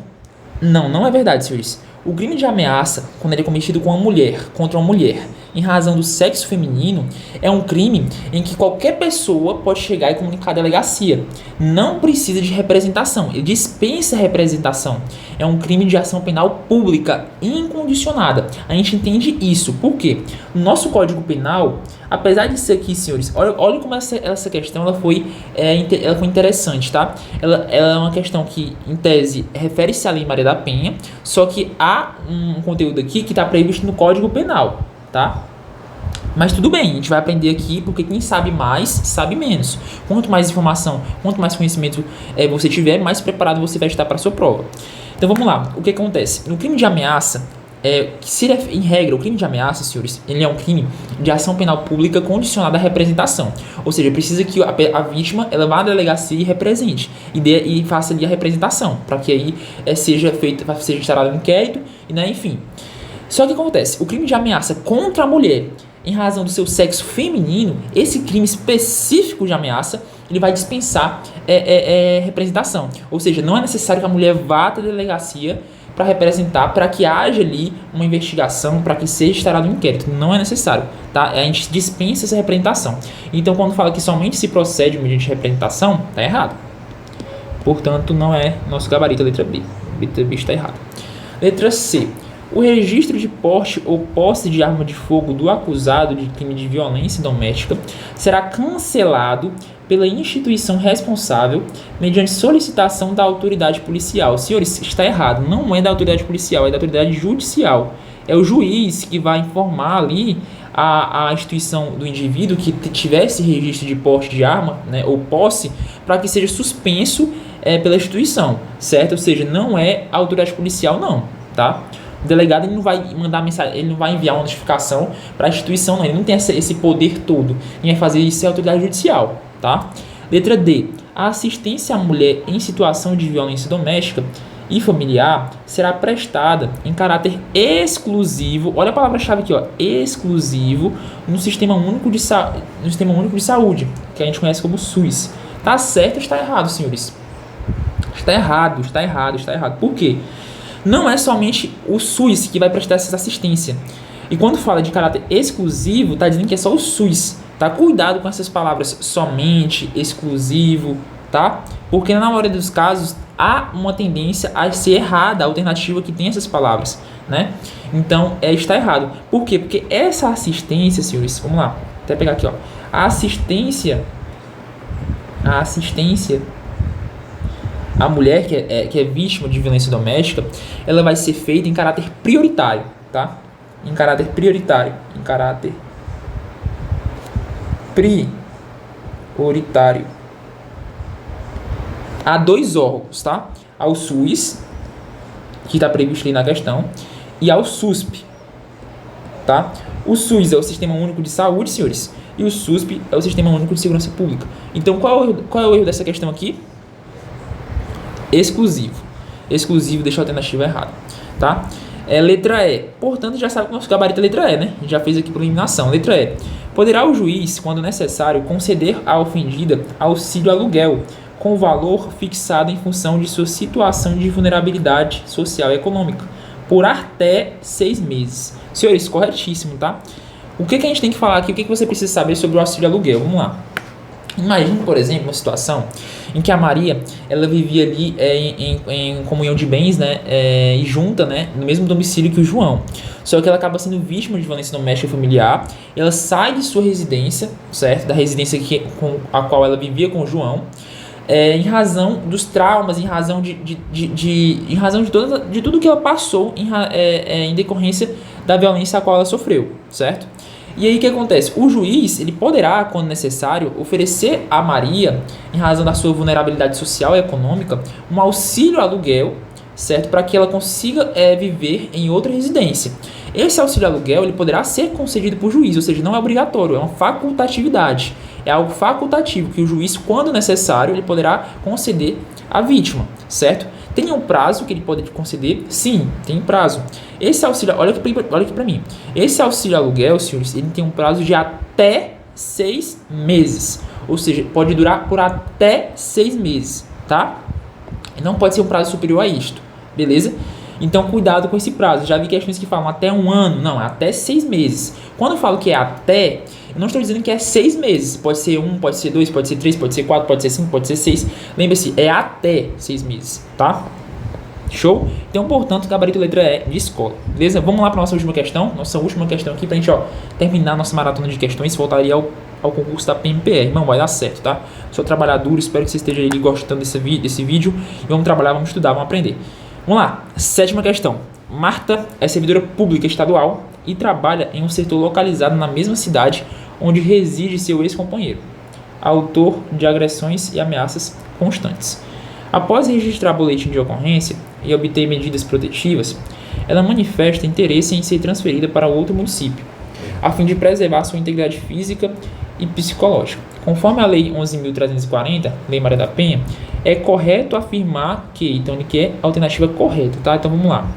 Não é verdade, senhores. O crime de ameaça, quando ele é cometido contra uma mulher, em razão do sexo feminino, é um crime em que qualquer pessoa pode chegar e comunicar à delegacia. Não precisa de representação, ele dispensa representação. É um crime de ação penal pública incondicionada. A gente entende isso. Por quê? No nosso Código Penal, apesar disso aqui, senhores, olha como essa questão ela foi interessante, tá? Ela é uma questão que, em tese, refere-se à Lei Maria da Penha, só que há um conteúdo aqui que está previsto no Código Penal, tá? Mas tudo bem, a gente vai aprender aqui porque quem sabe mais, sabe menos. Quanto mais informação, quanto mais conhecimento você tiver, mais preparado você vai estar para a sua prova. Então vamos lá, o que acontece? No crime de ameaça, que se ele em regra, o crime de ameaça, senhores, ele é um crime de ação penal pública condicionada à representação. Ou seja, precisa que a vítima ela vá à delegacia e represente, e faça ali a representação, para que aí seja instaurado um inquérito, e né, enfim. Só que acontece, o crime de ameaça contra a mulher, em razão do seu sexo feminino, esse crime específico de ameaça, ele vai dispensar representação. Ou seja, não é necessário que a mulher vá até a delegacia para representar, para que haja ali uma investigação, para que seja instaurado um inquérito. Não é necessário, tá? A gente dispensa essa representação. Então, quando fala que somente se procede mediante representação, tá errado. Portanto, não é nosso gabarito a letra B. A letra B está errada. Letra C. O registro de porte ou posse de arma de fogo do acusado de crime de violência doméstica será cancelado pela instituição responsável mediante solicitação da autoridade policial. Senhores, está errado. Não é da autoridade policial, é da autoridade judicial. É o juiz que vai informar ali a instituição do indivíduo que tivesse registro de porte de arma, né, ou posse, para que seja suspenso pela instituição, certo? Ou seja, não é a autoridade policial, não, tá? O delegado ele não vai mandar mensagem, ele não vai enviar uma notificação para a instituição, não. Ele não tem esse poder todo. Quem vai fazer isso é a autoridade judicial, tá? Letra D. A assistência à mulher em situação de violência doméstica e familiar será prestada em caráter exclusivo. Olha a palavra-chave aqui, ó, exclusivo no Sistema Único de Saúde, que a gente conhece como SUS. Tá certo ou está errado, senhores? Está errado. Por quê? Não é somente o SUS que vai prestar essa assistência. E quando fala de caráter exclusivo, está dizendo que é só o SUS. Tá? Cuidado com essas palavras somente, exclusivo, tá? Porque na maioria dos casos há uma tendência a ser errada a alternativa que tem essas palavras, né? Então, está errado. Por quê? Porque essa assistência, senhores, vamos lá, até pegar aqui, ó. A assistência a mulher que é vítima de violência doméstica, ela vai ser feita em caráter prioritário, tá? Em caráter prioritário. Há dois órgãos, tá? Ao SUS, que está previsto aí na questão, e ao SUSP, tá? O SUS é o Sistema Único de Saúde, senhores, e o SUSP é o Sistema Único de Segurança Pública. Então, qual é o erro dessa questão aqui? Exclusivo, deixa a alternativa errada, tá? Letra E. Portanto, já sabe que o nosso gabarito é letra E, né? A gente já fez aqui por eliminação. Letra E. Poderá o juiz, quando necessário, conceder à ofendida auxílio aluguel, com valor fixado em função de sua situação de vulnerabilidade social e econômica, por até 6 meses. Senhores, corretíssimo, tá? O que a gente tem que falar aqui? O que você precisa saber sobre o auxílio aluguel? Vamos lá. Imagine, por exemplo, uma situação em que a Maria ela vivia ali em comunhão de bens, né, e junta, né, no mesmo domicílio que o João. Só que ela acaba sendo vítima de violência doméstica familiar. Ela sai de sua residência, certo? Da residência com a qual ela vivia com o João, em razão dos traumas, em razão de tudo que ela passou em decorrência da violência a qual ela sofreu, certo? E aí o que acontece? O juiz ele poderá, quando necessário, oferecer a Maria, em razão da sua vulnerabilidade social e econômica, um auxílio aluguel, certo? Para que ela consiga viver em outra residência. Esse auxílio aluguel ele poderá ser concedido por juiz, ou seja, não é obrigatório, é uma facultatividade. É algo facultativo que o juiz, quando necessário, ele poderá conceder à vítima, certo? Tem um prazo que ele pode conceder? Sim, tem prazo. Esse auxílio, olha aqui para mim. Esse auxílio aluguel, senhores, ele tem um prazo de até 6 meses. Ou seja, pode durar por até 6 meses, tá? Não pode ser um prazo superior a isto, beleza? Então, cuidado com esse prazo. Já vi questões que falam até 1 ano. Não, é até 6 meses. Quando eu falo que é até, eu não estou dizendo que é 6 meses. Pode ser 1, pode ser 2, pode ser 3, pode ser 4, pode ser 5, pode ser 6. Lembre-se, é até 6 meses, tá? Show? Então, portanto, gabarito letra E de escola. Beleza? Vamos lá para nossa última questão. Nossa última questão aqui, pra gente terminar nossa maratona de questões. Voltaria ao concurso da PMPR. Não vai dar certo, tá? Sou trabalhador, espero que você esteja aí gostando desse vídeo. E vamos trabalhar, vamos estudar, vamos aprender. Vamos lá, 7ª questão. Marta é servidora pública estadual e trabalha em um setor localizado na mesma cidade onde reside seu ex-companheiro, autor de agressões e ameaças constantes. Após registrar boletim de ocorrência e obter medidas protetivas, ela manifesta interesse em ser transferida para outro município, a fim de preservar sua integridade física e psicológica. Conforme a Lei 11.340, Lei Maria da Penha, é correto afirmar que, então, que é a alternativa correta, tá? Então, vamos lá.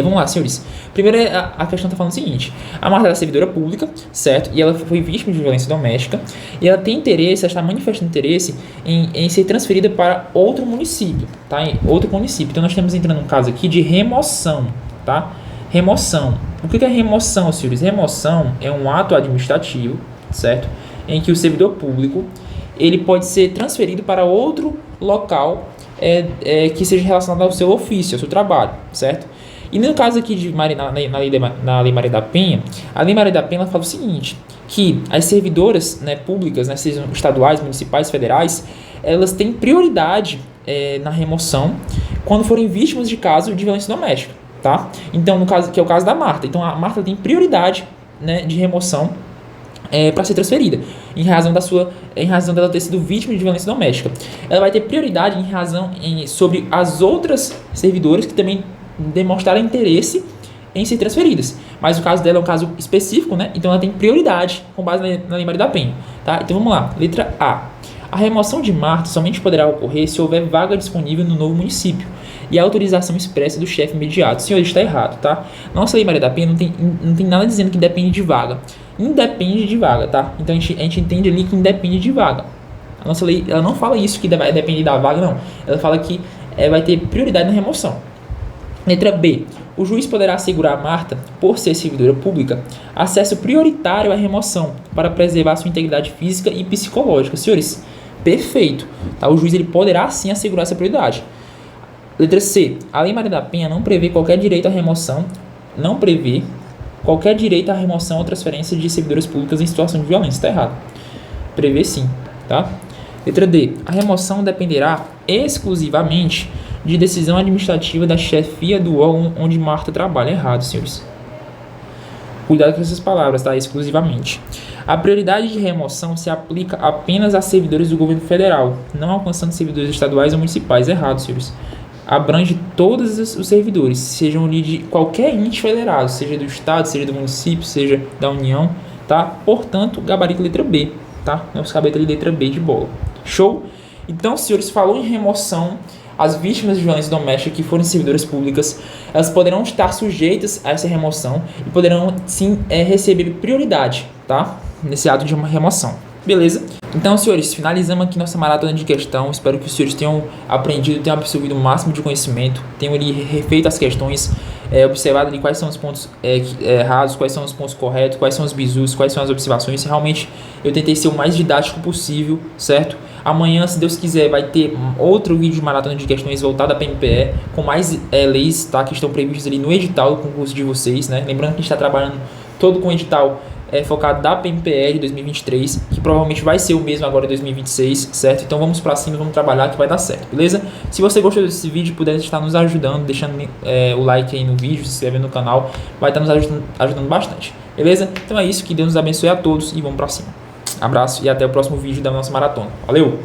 Vamos lá, senhores. Primeiro, a questão está falando o seguinte: a Marta é servidora pública, certo? E ela foi vítima de violência doméstica, e ela tem interesse, ela está manifestando interesse em ser transferida para outro município, tá? Em outro município. Então, nós estamos entrando num caso aqui de remoção, tá? Remoção. O que é remoção, senhores? Remoção é um ato administrativo, certo? Em que o servidor público ele pode ser transferido para outro local que seja relacionado ao seu ofício, ao seu trabalho, certo? E no caso aqui de na Lei Maria da Penha, a Lei Maria da Penha fala o seguinte, que as servidoras, né, públicas, né, sejam estaduais, municipais, federais, elas têm prioridade na remoção quando forem vítimas de caso de violência doméstica, tá? Então, no caso, que é o caso da Marta. Então, a Marta tem prioridade, né, de remoção para ser transferida, em razão dela ter sido vítima de violência doméstica. Ela vai ter prioridade sobre as outras servidoras que também demonstraram interesse em ser transferidas. Mas o caso dela é um caso específico, né? Então ela tem prioridade com base na Lei Maria da Penha, tá? Então vamos lá. Letra A. A remoção de Marta somente poderá ocorrer se houver vaga disponível no novo município e a autorização expressa do chefe imediato. Senhor, está errado, tá? Nossa Lei Maria da Penha não tem nada dizendo que depende de vaga. Independe de vaga, tá? Então a gente entende ali que independe de vaga. A nossa lei, ela não fala isso, que vai depender da vaga, não. Ela fala que vai ter prioridade na remoção. Letra B. O juiz poderá assegurar a Marta, por ser servidora pública, acesso prioritário à remoção para preservar sua integridade física e psicológica. Senhores, perfeito. Tá? O juiz ele poderá sim assegurar essa prioridade. Letra C. A Lei Maria da Penha não prevê qualquer direito à remoção, ou transferência de servidoras públicas em situação de violência. Está errado. Prevê sim. Tá? Letra D. A remoção dependerá exclusivamente de decisão administrativa da chefia do órgão onde Marta trabalha. Errado, senhores. Cuidado com essas palavras, tá? Exclusivamente. A prioridade de remoção se aplica apenas a servidores do governo federal, não alcançando servidores estaduais ou municipais. Errado, senhores. Abrange todos os servidores, sejam de qualquer ente federado, seja do estado, seja do município, seja da União, tá? Portanto, gabarito letra B, tá? Nosso gabarito ali letra B de bola. Show? Então, senhores, falou em remoção. As vítimas de violência doméstica que forem servidoras públicas, elas poderão estar sujeitas a essa remoção e poderão, sim, receber prioridade, tá? Nesse ato de uma remoção. Beleza? Então, senhores, finalizamos aqui nossa maratona de questão. Espero que os senhores tenham aprendido, tenham absorvido o máximo de conhecimento, tenham ali refeito as questões, observado ali quais são os pontos errados, quais são os pontos corretos, quais são os bizus, quais são as observações. Realmente, eu tentei ser o mais didático possível, certo? Amanhã, se Deus quiser, vai ter outro vídeo de maratona de questões voltado à PMPE, com mais leis, tá, que estão previstas ali no edital do concurso de vocês, né? Lembrando que a gente está trabalhando todo com o edital focado da PMPE de 2023, que provavelmente vai ser o mesmo agora em 2026, certo? Então vamos pra cima, vamos trabalhar que vai dar certo, beleza? Se você gostou desse vídeo, puder estar nos ajudando, deixando o like aí no vídeo, se inscrevendo no canal, vai estar nos ajudando bastante, beleza? Então é isso, que Deus nos abençoe a todos e vamos pra cima. Abraço e até o próximo vídeo da nossa maratona. Valeu!